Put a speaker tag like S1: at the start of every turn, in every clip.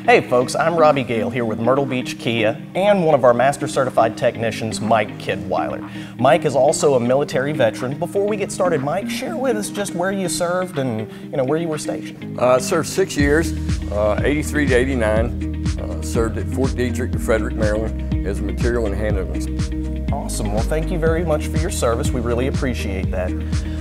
S1: Hey folks, I'm Robbie Gale here with Myrtle Beach Kia and one of our Master Certified Technicians, Mike Kidweiler. Mike is also a military veteran. Before we get started, Mike, share with us just where you served and where you were stationed.
S2: I served 6 years, 83 to 89. Served at Fort Detrick in Frederick, Maryland as a material and handling.
S1: Awesome. Well, thank you very much for your service. We really appreciate that.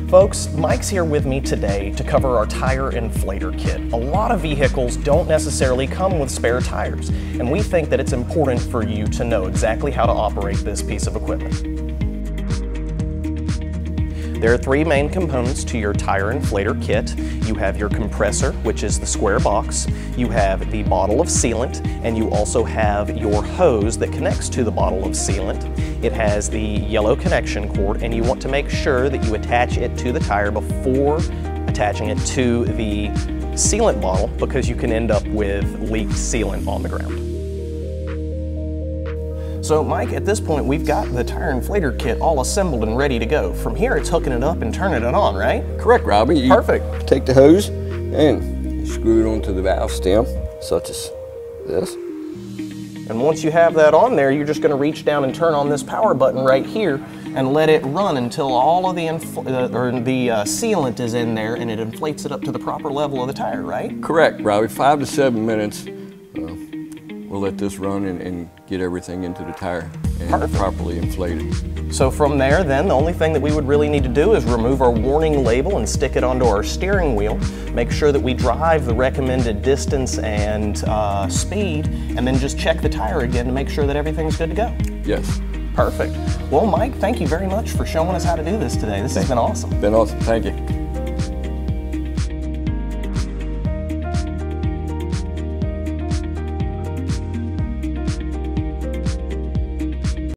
S1: Folks, Mike's here with me today to cover our tire inflator kit. A lot of vehicles don't necessarily come with spare tires, and we think that it's important for you to know exactly how to operate this piece of equipment. There are three main components to your tire inflator kit. You have your compressor, which is the square box. You have the bottle of sealant, and you also have your hose that connects to the bottle of sealant. It has the yellow connection cord, and you want to make sure that you attach it to the tire before attaching it to the sealant bottle, because you can end up with leaked sealant on the ground. So Mike, at this point we've got the tire inflator kit all assembled and ready to go. From here it's hooking it up and turning it on, right?
S2: Correct, Robbie.
S1: Perfect.
S2: Take the hose and screw it onto the valve stem, such as this.
S1: And once you have that on there, you're just going to reach down and turn on this power button right here and let it run until all of the sealant is in there and it inflates it up to the proper level of the tire, right?
S2: Correct, Robbie. 5 to 7 minutes. We'll let this run and get everything into the tire and properly inflated.
S1: So from there then, the only thing that we would really need to do is remove our warning label and stick it onto our steering wheel. Make sure that we drive the recommended distance and speed, and then just check the tire again to make sure that everything's good to go.
S2: Yes.
S1: Perfect. Well, Mike, thank you very much for showing us how to do this today. This has been awesome.
S2: Been awesome. Thank you.